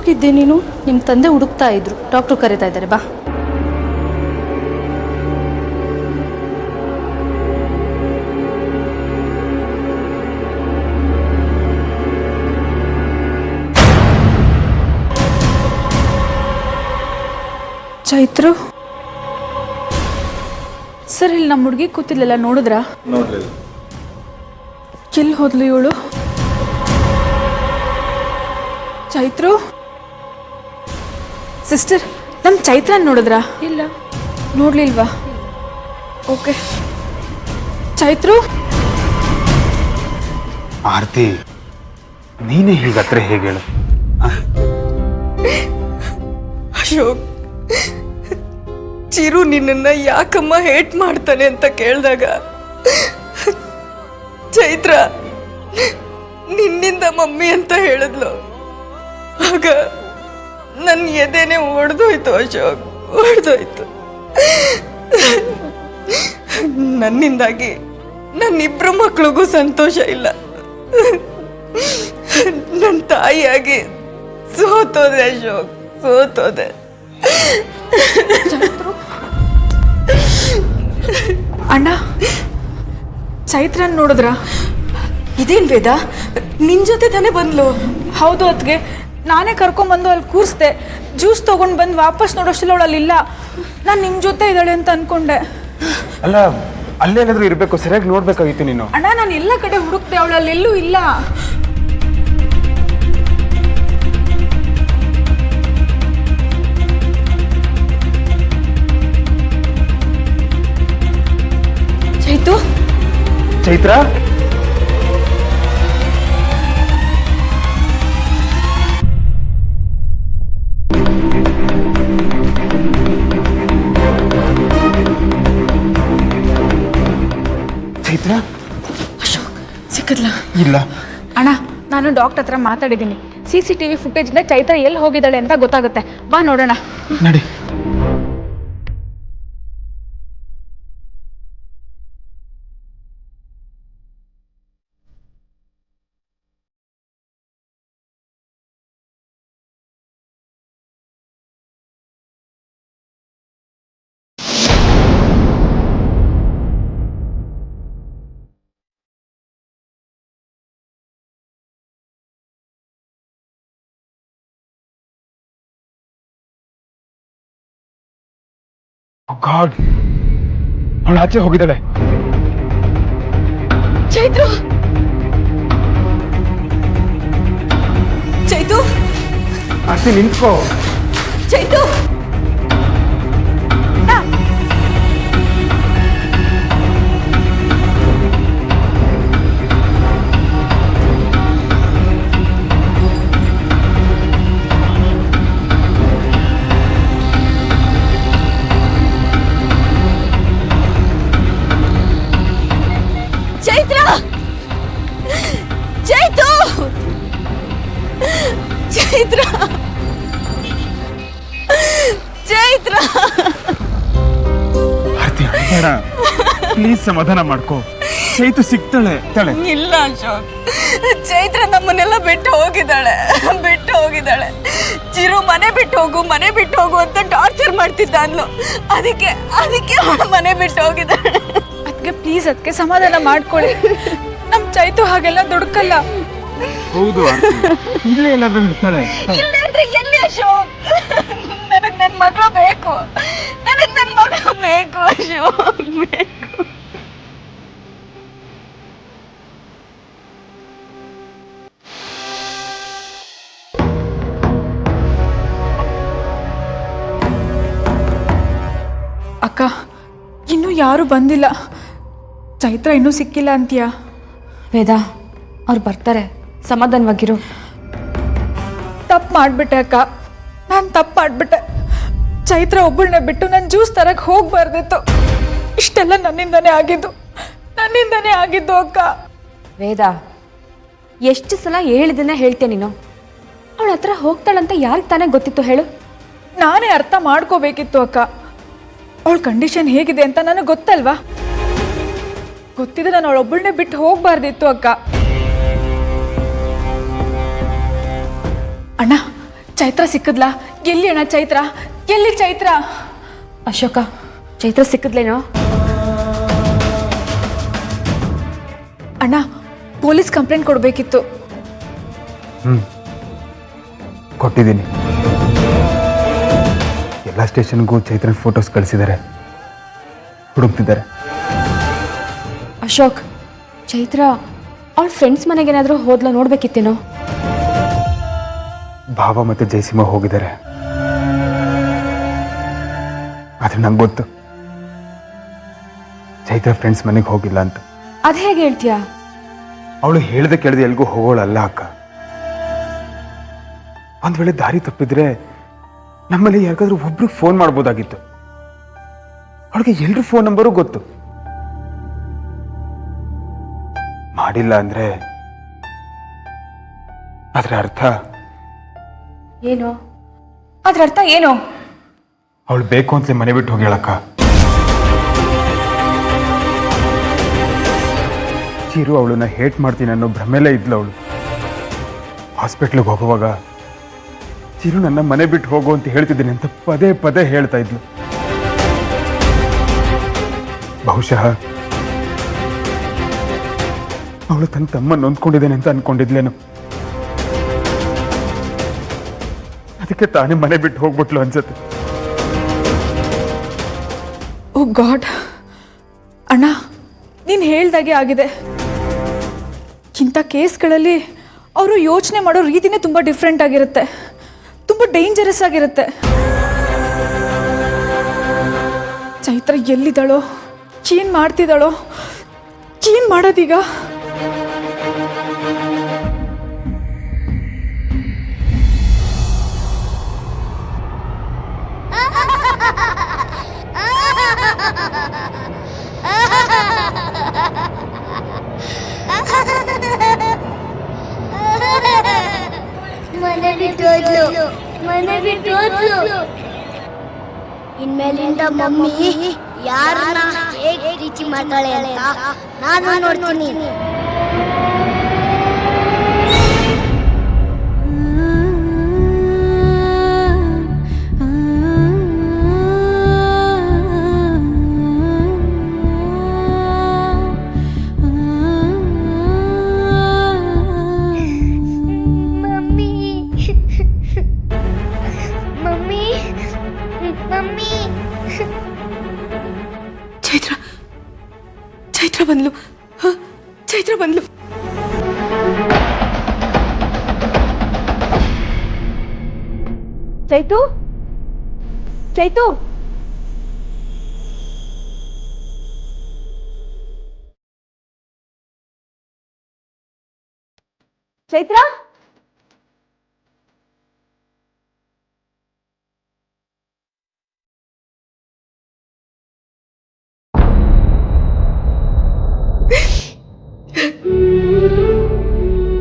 ಹೋಗಿದ್ದೆ ನೀನು? ನಿಮ್ಮ ತಂದೆ ಹುಡುಕ್ತಾ ಇದ್ರು, ಡಾಕ್ಟ್ರು ಕರೀತಾ ಇದ್ದಾರೆ, ಬಾ. ಚೈತ್ರು ಸರ್, ಇಲ್ಲಿ ನಮ್ಮ ಹುಡುಗಿ ಕೂತಿಲ್ಲಲ್ಲ, ನೋಡಿದ್ರಾ? ನೋಡ್ಲಿಲ್ಲ. ಎಲ್ಲಿ ಹೋದ್ಲು ಇವಳು? ಚೈತ್ರು ಸಿಸ್ಟರ್, ನಮ್ಮ ಚೈತ್ರನ್ ನೋಡಿದ್ರಾ? ಇಲ್ಲ. ನೋಡ್ಲಿಲ್ವಾ? ಓಕೆ. ಚೈತ್ರು, ಆರತಿ, ನೀನೇ ಹೀಗತ್ರ ಹೇಗೆ ಹೇಳು? ಅಶೋಕ್, ಚಿರು ನಿನ್ನನ್ನು ಯಾಕಮ್ಮ ಹೇಟ್ ಮಾಡ್ತಾನೆ ಅಂತ ಕೇಳಿದಾಗ ಚೈತ್ರ ನಿನ್ನಿಂದ ಮಮ್ಮಿ ಅಂತ ಹೇಳಿದ್ಲು. ಆಗ ನನ್ನ ಎದೆನೆ ಒಡೆದೋಯ್ತು ಅಶೋಕ್, ಒಡೆದೋಯ್ತು. ನನ್ನಿಂದಾಗಿ ನನ್ನಿಬ್ರು ಮಕ್ಳಿಗೂ ಸಂತೋಷ ಇಲ್ಲ. ನನ್ನ ತಾಯಿಯಾಗಿ ಸೋತೋದೆ ಅಶೋಕ್, ಸೋತೋದೆ. ಅಣ್ಣ, ಚೈತ್ರನ್ ನೋಡಿದ್ರಾ? ಇದೇನ್ ವೇದ, ನಿನ್ ಜೊತೆ ತಾನೇ ಬಂದ್ಲು? ಹೌದು ಅತ್ಗೆ, ನಾನೇ ಕರ್ಕೊಂಬಂದು ಅಲ್ಲಿ ಕೂರಿಸ್ದೆ. ಜ್ಯೂಸ್ ತೊಗೊಂಡು ಬಂದು ವಾಪಸ್ ನೋಡೋಷ್ಟಲ್ಲ ಅವಳು ಅಲ್ಲಿಲ್ಲ. ನಾನು ನಿಮ್ಮ ಜೊತೆ ಇದ್ದಾಳೆ ಅಂತ ಅನ್ಕೊಂಡೆ. ಅಲ್ಲ, ಅಲ್ಲೇನಾದ್ರೂ ಇರಬೇಕು, ಸರಿಯಾಗಿ ನೋಡ್ಬೇಕಾಗಿತ್ತು ನೀನು. ಅಣ್ಣ, ನಾನು ಎಲ್ಲ ಕಡೆ ಹುಡುಕ್ತೆ, ಅವಳು ಅಲ್ಲೆಲ್ಲೂ ಇಲ್ಲ. ಚೈತು, ಚೈತ್ರ, ಚೈತ್ರ, ಅಶೋಕ್ ಸಿಕ್ಕದ್ಲ? ಇಲ್ಲ. ಅಣ್ಣ, ನಾನು ಡಾಕ್ಟರ್ ಹತ್ರ ಮಾತಾಡಿದ್ದೀನಿ. CCTV ಫುಟೇಜಿಂದ ಚೈತ್ರ ಎಲ್ಲಿ ಹೋಗಿದ್ದಾಳೆ ಅಂತ ಗೊತ್ತಾಗುತ್ತೆ. ಬಾ ನೋಡೋಣ. ನಡಿ. ಗಾಡ್, ಅವಳು ಆಚೆ ಹೋಗಿದ್ದಾಳೆ. ಚೈತು, ಚೈತು, ಆರ್ತಿ, ನಿಂತ್ಕೋ. ಚೈತು, ಚೈತ್ರ, ಚೈತು, ಚೈತ್ರ, ಚೈತ್ರ. ಆರ್ತಿ, ಬೇಡ ಪ್ಲೀಸ್, ಸಮಾಧಾನ ಮಾಡ್ಕೋ. ಚೈತು ಸಿಗ್ತಾಳೆ ತಾಳೆ. ಇಲ್ಲ ಅಶೋಕ್, ಚೈತ್ರ ನಮ್ಮನ್ನೆಲ್ಲ ಬಿಟ್ಟು ಹೋಗಿದ್ದಾಳೆ, ಬಿಟ್ಟು ಹೋಗಿದ್ದಾಳೆ. ಚಿರು ಮನೆ ಬಿಟ್ಟು ಹೋಗು, ಮನೆ ಬಿಟ್ಟು ಹೋಗು ಅಂತ ಟಾರ್ಚರ್ ಮಾಡ್ತಿದ್ದ ಅಂದ್ಲು. ಅದಕ್ಕೆ ಅವಳು ಮನೆ ಬಿಟ್ಟು ಹೋಗಿದ್ದಾಳೆ. ಅದಕ್ಕೆ ಪ್ಲೀಸ್, ಅದಕ್ಕೆ ಸಮಾಧಾನ ಮಾಡ್ಕೊಳ್ಳಿ. ನಮ್ಮ ಚೈತು ಹಾಗೆಲ್ಲ ದುಡುಕಲ್ಲ. ಹೌದು, ಇಲ್ಲೇ ಎಲ್ಲಾದ್ರೂ ಇರ್ತಾಳೆ. ಇಲ್ಲಂದ್ರೆ ಎಲ್ಲಿ ಅಶೋಕ್? ನನಗೆ ನನ್ನ ಮಗಳು ಬೇಕು, ನನಗೆ ನನ್ನ ಮಗಳು ಬೇಕು ಅಶೋಕ್, ಬೇಕು. ಅಕ್ಕ, ಇನ್ನೂ ಯಾರೂ ಬಂದಿಲ್ಲ. ಚೈತ್ರ ಇನ್ನೂ ಸಿಕ್ಕಿಲ್ಲ ಅಂತೀಯಾ? ವೇದ, ಅವ್ರು ಬರ್ತಾರೆ, ಸಮಾಧಾನವಾಗಿರು. ತಪ್ಪು ಮಾಡಿಬಿಟ್ಟೆ ಅಕ್ಕ, ನಾನು ತಪ್ಪು ಮಾಡಿಬಿಟ್ಟೆ. ಚೈತ್ರ ಒಬ್ಬಳನ್ನೇ ಬಿಟ್ಟು ನಾನು ಜ್ಯೂಸ್ ತರಕ್ಕೆ ಹೋಗ್ಬಾರ್ದಿತ್ತು. ಇಷ್ಟೆಲ್ಲ ನನ್ನಿಂದನೇ ಆಗಿದ್ದು ಅಕ್ಕ. ವೇದ, ಎಷ್ಟು ಸಲ ಹೇಳಿದನ್ನ ಹೇಳ್ತೇನೆ ನೀನು. ಅವಳ ಹತ್ರ ಹೋಗ್ತಾಳಂತ ಯಾರಿಗೆ ತಾನೇ ಗೊತ್ತಿತ್ತು ಹೇಳು? ನಾನೇ ಅರ್ಥ ಮಾಡ್ಕೋಬೇಕಿತ್ತು ಅಕ್ಕ. ಅವಳ ಕಂಡೀಷನ್ ಹೇಗಿದೆ ಅಂತ ನನಗೆ ಗೊತ್ತಲ್ವಾ? ಗೊತ್ತಿದೆ, ನಾನು ಅವಳೊಬ್ಬಳನ್ನೇ ಬಿಟ್ಟು ಹೋಗ್ಬಾರ್ದಿತ್ತು ಅಕ್ಕ. ಅಣ್ಣ, ಚೈತ್ರ ಸಿಕ್ಕದ್ಲಾ? ಎಲ್ಲಿ ಅಣ್ಣ ಚೈತ್ರ? ಎಲ್ಲಿ ಚೈತ್ರ? ಅಶೋಕ, ಚೈತ್ರ ಸಿಕ್ಕಿದ್ಲೇನೋ? ಅಣ್ಣ, ಪೊಲೀಸ್ ಕಂಪ್ಲೇಂಟ್ ಕೊಡಬೇಕಿತ್ತು. ಕೊಟ್ಟಿದ್ದೀನಿ. ಎಲ್ಲ ಸ್ಟೇಷನ್ಗೂ ಚೈತ್ರನ್ ಫೋಟೋಸ್ ಕಳಿಸಿದ್ದಾರೆ, ಹುಡುಕ್ತಿದ್ದಾರೆ. ಅಶೋಕ್, ಚೈತ್ರ ಅವಳ ಫ್ರೆಂಡ್ಸ್ ಮನೆಗೇನಾದರೂ ಹೋದ್ಲ ನೋಡ್ಬೇಕಿತ್ತೇನೋ? ಭಾವ ಮತ್ತೆ ಜಯಸಿಂಹ ಹೋಗಿದ್ದಾರೆ. ಆದ್ರೆ ನಂಗೆ ಗೊತ್ತು ಚೈತ್ರ ಫ್ರೆಂಡ್ಸ್ ಮನೆಗೆ ಹೋಗಿಲ್ಲ ಅಂತ. ಅದು ಹೇಗೆ ಹೇಳ್ತೀಯಾ? ಅವಳು ಹೇಳ್ದೆ ಕೇಳ್ದೆ ಎಲ್ಗೂ ಹೋಗೋಳಲ್ಲ ಅಕ್ಕ. ಒಂದ್ ವೇಳೆ ದಾರಿ ತಪ್ಪಿದ್ರೆ ನಮ್ಮಲ್ಲಿ ಯಾರಿಗಾದ್ರೂ ಒಬ್ರಿಗೆ ಫೋನ್ ಮಾಡ್ಬೋದಾಗಿತ್ತು. ಅವಳಿಗೆ ಎಲ್ರ ಫೋನ್ ನಂಬರು ಗೊತ್ತು. ಮಾಡಿಲ್ಲ ಅಂದ್ರೆ ಅದ್ರ ಅರ್ಥ ಏನು? ಅದ್ರ ಅರ್ಥ ಏನು? ಅವಳು ಬೇಕು ಅಂತಲೇ ಮನೆ ಬಿಟ್ಟು ಹೋಗ್ಯಾಳಕ್ಕ. ಚಿರು ಅವಳನ್ನ ಹೇಟ್ ಮಾಡ್ತೀನಿ ಅನ್ನೋ ಭ್ರಮೆಲೇ ಇದ್ಲು ಅವಳು. ಹಾಸ್ಪಿಟ್ಲಿಗೆ ಹೋಗುವಾಗ ಚಿರು ನನ್ನ ಮನೆ ಬಿಟ್ಟು ಹೋಗು ಅಂತ ಹೇಳ್ತಿದ್ದೀನಿ ಅಂತ ಪದೇ ಪದೇ ಹೇಳ್ತಾ ಇದ್ಲು. ಬಹುಶಃ ಅವಳು ತನ್ನ ತಮ್ಮ ನೊಂದ್ಕೊಂಡಿದ್ದೇನೆ ಅಂತ ಅನ್ಕೊಂಡಿದ್ಲೇನು. ಅದಕ್ಕೆ ತಾನೇ ಮನೆ ಬಿಟ್ಟು ಹೋಗ್ಬಿಟ್ಲು ಅನ್ಸತ್ತೆ. ಓ ಗಾಡ್, ಅಣ್ಣ ನೀನು ಹೇಳ್ದಾಗೆ ಆಗಿದೆ. ಇಂಥ ಕೇಸ್ಗಳಲ್ಲಿ ಅವರು ಯೋಚನೆ ಮಾಡೋ ರೀತಿನೇ ತುಂಬ ಡಿಫ್ರೆಂಟ್ ಆಗಿರುತ್ತೆ, ತುಂಬ ಡೇಂಜರಸ್ ಆಗಿರುತ್ತೆ. ಚೈತ್ರ ಎಲ್ಲಿದ್ದಾಳೋ, ಏನ್ ಮಾಡ್ತಿದ್ದಾಳೋ, ಏನ್ ಮಾಡೋದೀಗ? ಮನೆ ಬಿಟ್ಟು ಹೋದ್ಲು. ಇನ್ಮೇಲಿಂದ ಮಮ್ಮಿ ಯಾರನ್ನ ಹೇಗೆ ರೀತಿ ಮಾಡ್ತಾಳೆ ಅಂತ ನಾನು ನೋಡ್ತೀನಿ. ಚೈತ್ರ ಬಂದ್ಲು. ಚೈತ್ರ ಬಂದ್ಲು. ಚೈತು, ಚೈತು, ಚೈತ್ರ,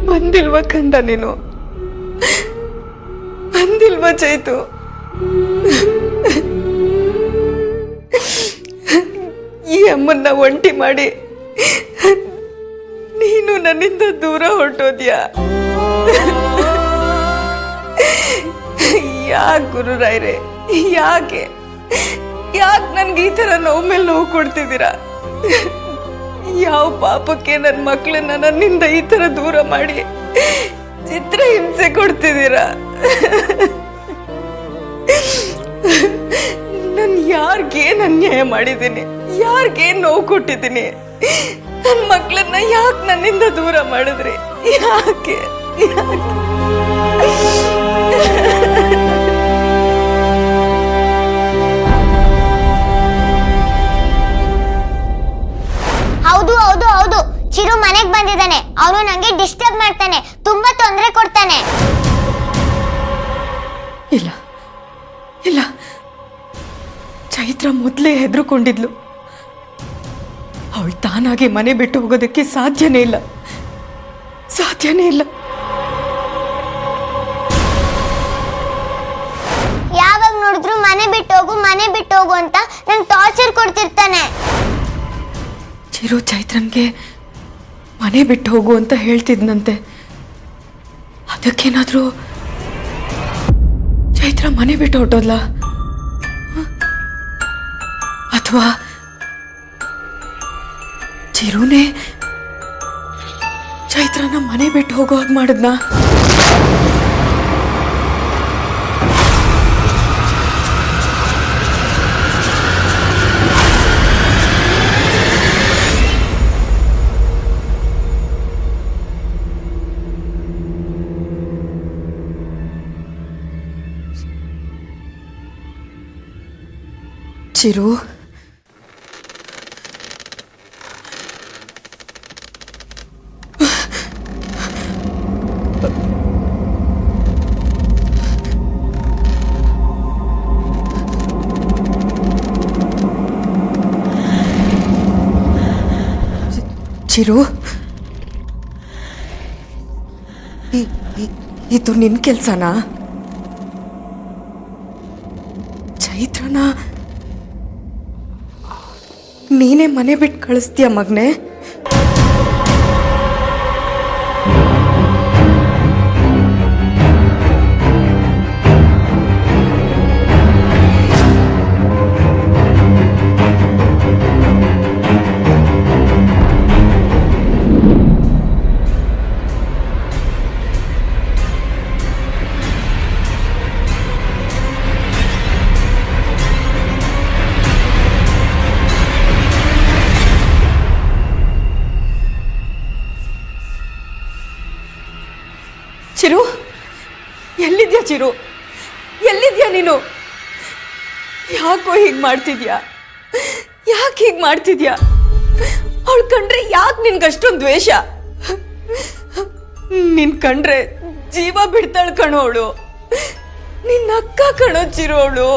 ಬಂದಿಲ್ವಾ ಕಂದ ನೀನು? ಬಂದಿಲ್ವಾ ಚೈತು? ಈ ಅಮ್ಮನ್ನ ಒಂಟಿ ಮಾಡಿ ನೀನು ನನ್ನಿಂದ ದೂರ ಹೊರಟೋದ್ಯಾ? ಯಾಕೆ ಗುರುರಾಯ್ರೆ, ಯಾಕೆ ನನ್ಗೆ ಈ ಥರ ನೋವು ಮೇಲೆ ನೋವು ಕೊಡ್ತಿದ್ದೀರಾ? ಯಾವ ಪಾಪಕ್ಕೆ ನನ್ನ ಮಕ್ಕಳನ್ನ ನನ್ನಿಂದ ಈ ಥರ ದೂರ ಮಾಡಿ ಚಿತ್ರ ಹಿಂಸೆ ಕೊಡ್ತಿದ್ದೀರಾ? ನಾನು ಯಾರಿಗೇನು ಅನ್ಯಾಯ ಮಾಡಿದ್ದೀನಿ? ಯಾರಿಗೇನು ನೋವು ಕೊಟ್ಟಿದ್ದೀನಿ? ನನ್ನ ಮಕ್ಕಳನ್ನ ಯಾಕೆ ನನ್ನಿಂದ ದೂರ ಮಾಡಿದ್ರಿ? ಯಾಕೆ? ಹೌದು ಹೌದು ಹೌದು, ಚಿರು ಮನೆಗೆ ಬಂದಿದ್ದಾನೆ. ಅವನು ನಂಗೆ ಡಿಸ್ಟರ್ಬ್ ಮಾಡ್ತಾನೆ, ತುಂಬಾ ತೊಂದರೆ ಕೊಡ್ತಾನೆ. ಇಲ್ಲ ಇಲ್ಲ, ಚೈತ್ರ ಮೊದಲೇ ಹೆದರ್ಕೊಂಡಿದ್ಲು. ಅವಳು ತಾನಾಗೆ ಮನೆ ಬಿಟ್ಟು ಹೋಗೋದಕ್ಕೆ ಸಾಧ್ಯನೇ ಇಲ್ಲ. ಯಾವಾಗ ನೋಡಿದ್ರು ಮನೆ ಬಿಟ್ಟು ಹೋಗು ಅಂತ ನಂಗೆ ಟಾರ್ಚರ್ ಕೊಡ್ತಿರ್ತಾನೆ. ಚಿರು ಚೈತ್ರನ್ಗೆ ಮನೆ ಬಿಟ್ಟು ಹೋಗು ಅಂತ ಹೇಳ್ತಿದ್ನಂತೆ. ಅದಕ್ಕೇನಾದ್ರೂ ಚೈತ್ರ ಮನೆ ಬಿಟ್ಟು ಹೊರಟೋದ್ಲ ಅಥವಾ ಚಿರುನೇ ಚೈತ್ರನ ಮನೆ ಬಿಟ್ಟು ಹೋಗೋ ಹಾಗೆ ಮಾಡಿದ್ನಾ? ಚಿರು, ಚಿರು, ಇದು ನಿನ್ ಕೆಲ್ಸನಾ? ಚೈತ್ರನ ನೀನೇ ಮನೆ ಬಿಟ್ಟು ಕಳಿಸ್ತೀಯ ಮಗನೆ? ಚಿರು, ಎಲ್ಲಿದ್ಯಾ ಚಿರು? ಎಲ್ಲಿದ್ಯಾ ನೀನು? ಯಾಕೋ ಹೀಗೆ ಮಾಡ್ತಿದ್ಯಾ? ಯಾಕೆ ಹೀಗೆ ಮಾಡ್ತಿದ್ಯಾ? ಅವಳು ಕಂಡ್ರೆ ಯಾಕೆ ನಿನ್ಗಷ್ಟೊಂದು ದ್ವೇಷ? ನಿನ್ ಕಂಡ್ರೆ ಜೀವ ಬಿಡ್ತಾಳ ಕಣೋ ಅವಳು. ನಿನ್ನ ಅಕ್ಕ ಕಣೋ ಚಿರು ಅವಳು.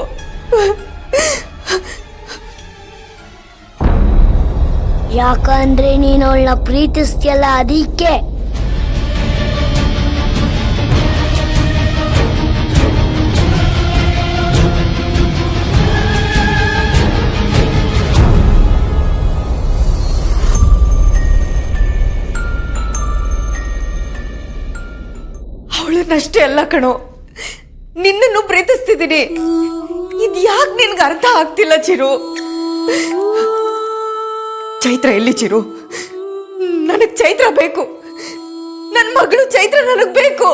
ಯಾಕಂದ್ರೆ ನೀನು ಅವಳನ್ನ ಪ್ರೀತಿಸ್ತಿಯಲ್ಲ ಅದಕ್ಕೆ. ಅವಳನ್ನಷ್ಟೇ ಅಲ್ಲ ಕಣೋ, ನಿನ್ನನ್ನು ಪ್ರೀತಿಸ್ತಿದ್ದೀನಿ. ಇದು ಯಾಕೆ ನಿನ್ಗೆ ಅರ್ಥ ಆಗ್ತಿಲ್ಲ ಚಿರು? ಚೈತ್ರ ಎಲ್ಲಿ ಚಿರು? ನನಗ್ ಚೈತ್ರ ಬೇಕು. ನನ್ನ ಮಗಳು ಚೈತ್ರ ನನಗ್ ಬೇಕು.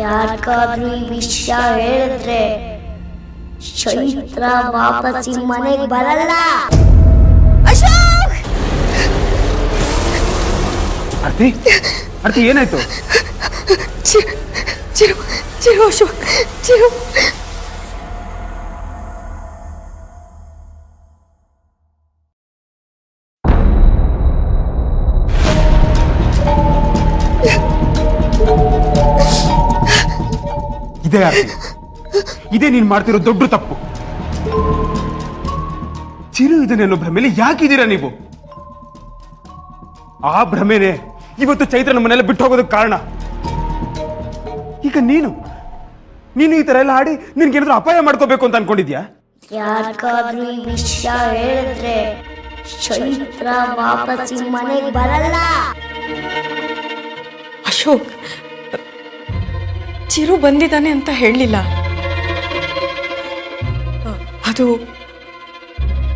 ಯಾರಿಗಾದ್ರೂ ಈ ವಿಷಯ ಹೇಳಿದ್ರೆ ಚೈತ್ರ ವಾಪಸ್ ಮನೆಗೆ ಬರಲ್ಲ. ಅಶೋಕ್! ಆರ್ತಿ, ಆರ್ತಿ ಏನಾಯ್ತು? ಚಿರು, ಚಿರು, ಅಶೋಕ್, ಚಿರು. ಇದೇ ಆರ್ತಿ, ಇದೇ ನೀನ್ ಮಾಡ್ತಿರೋ ದೊಡ್ಡ ತಪ್ಪು. ಚಿರು ಇದನ್ನೇನೋ ಭ್ರಮೆಯಲ್ಲಿ ಯಾಕಿದ್ದೀರಾ ನೀವು? ಆ ಭ್ರಮೆನೆ ಇವತ್ತು ಚೈತ್ರನ ಮನೆಯಲ್ಲ ಬಿಟ್ಟು ಹೋಗೋದಕ್ಕೆ ಕಾರಣ. ಈಗ ನೀನು ಈ ತರ ಎಲ್ಲ ಆಡಿ ನಿನ್ಗೇನಾದ್ರೂ ಅಪಾಯ ಮಾಡ್ಕೋಬೇಕು ಅಂತ ಅನ್ಕೊಂಡಿದ್ಯಾ? ಯಾರಿಗಾದ್ರೂ ಈ ವಿಷಯ ಹೇಳಿದ್ರೆ ಚೈತ್ರ ವಾಪಸ್ ಮನೆಗೆ ಬರಲ್ಲ. ಅಶೋಕ್, ಚಿರು ಬಂದಿದ್ದಾನೆ ಅಂತ ಹೇಳಲಿಲ್ಲ. ಅದು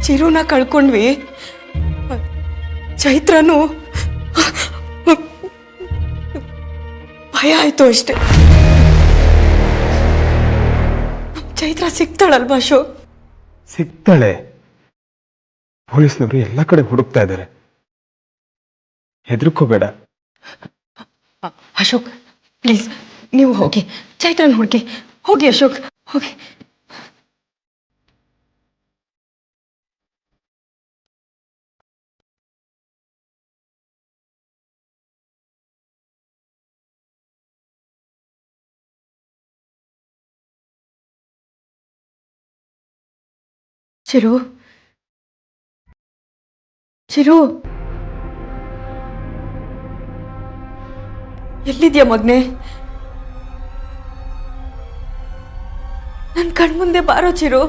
ಚಿರುನ ಕಳ್ಕೊಂಡ್ವಿ. ಚೈತ್ರನು ಭಯ ಆಯ್ತು ಅಷ್ಟೆ. ಚೈತ್ರ ಸಿಗ್ತಾಳಲ್ವಾ ಅಶೋಕ್? ಸಿಗ್ತಾಳೆ. ಪೊಲೀಸ್ನವರು ಎಲ್ಲ ಕಡೆ ಹುಡುಕ್ತಾ ಇದ್ದಾರೆ. ಹೆದರ್ಕೋಬೇಡ. ಅಶೋಕ್ ಪ್ಲೀಸ್, ನೀವು ಹೋಗಿ ಚೈತ್ರನ್ ಹುಡುಕಿ. ಹೋಗಿ ಅಶೋಕ್, ಹೋಗಿ. ಚಿರು, ಚಿರು, ಎಲ್ಲಿದ್ಯಾ ಮಗ್ನೆ? ನನ್ನ ಕಣ್ಮುಂದೆ ಬಾರೋ ಚಿರು.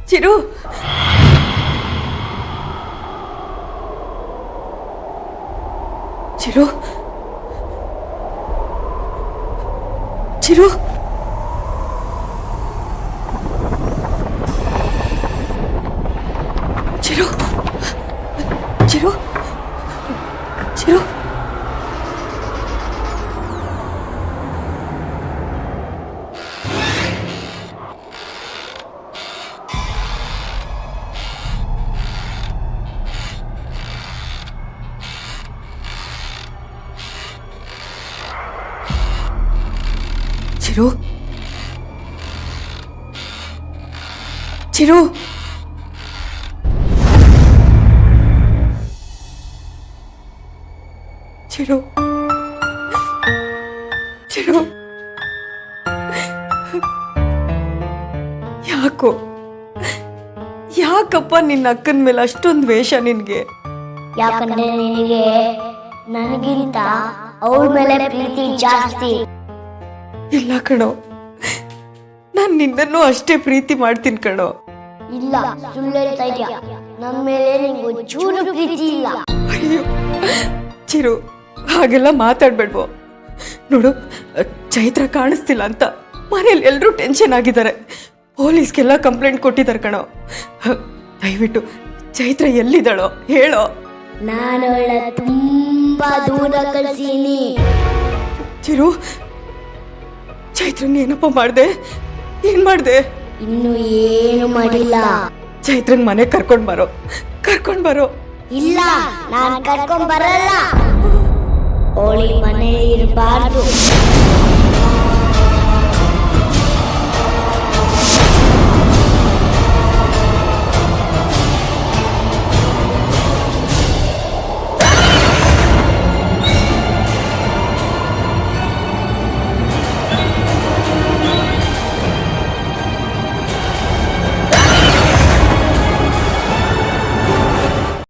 ಚಿರು ಚಿರು ಚಿರು ಚಿರು ಚಿರು ಚಿರು ಚಿರು ಚಿರು ಚಿರು ಚಿರು ಯಾಕಪ್ಪ ನಿನ್ನ ಅಕ್ಕನ ಮೇಲೆ ಅಷ್ಟೊಂದು ವೇಷ ನಿನ್ಗೆ? ಯಾಕಂದ್ರೆ ನಿನಗೆ ನನಗಿಂತ ಅವಳ ಮೇಲೆ ಪ್ರೀತಿ ಜಾಸ್ತಿ. ಇಲ್ಲ ಕಣೋ, ನಾನು ನಿನ್ನನ್ನು ಅಷ್ಟೇ ಪ್ರೀತಿ ಮಾಡ್ತೀನಿ ಕಣೋ. ಇಲ್ಲ, ಸುಳ್ಳು ಹೇಳ್ತಾ ಇದ್ಯಾ. ನನ್ನ ಮೇಲೆ ನಿಂಗೆ ಒಂಚೂರು ಪ್ರೀತಿ ಇಲ್ಲ. ಅಯ್ಯೋ ಚಿರು, ಹಾಗೆಲ್ಲ ಮಾತಾಡ್ಬೇಡ್ವೋ. ನೋಡು, ಚೈತ್ರ ಕಾಣಿಸ್ತಿಲ್ಲ ಅಂತ ಮನೇಲಿ ಎಲ್ಲರೂ ಟೆನ್ಷನ್ ಆಗಿದ್ದಾರೆ. ಪೊಲೀಸ್ಗೆಲ್ಲ ಕಂಪ್ಲೇಂಟ್ ಕೊಟ್ಟಿದ್ದಾರೆ ಕಣೋ. ದಯವಿಟ್ಟು ಚೈತ್ರ ಎಲ್ಲಿದ್ದಾಳೋ ಹೇಳೋ. ನಾನು ಅವಳ ತುಂಬಾ ದೂರ ಕಳ್ಸೀನಿ. ಚಿರು, ಚೈತ್ರನ್ ಏನಪ್ಪ ಮಾಡ್ದೆ? ಏನ್ ಮಾಡ್ದೆ? ಇನ್ನು ಏನು ಮಾಡಿಲ್ಲ. ಚೈತ್ರನ್ ಮನೆ ಕರ್ಕೊಂಡ್ ಬರೋ. ಇಲ್ಲ, ನಾನು ಕರ್ಕೊಂಡ್ ಬರಲ್ಲ. ಅವಳಿ ಮನೆ ಇರಬಾರ್ದು.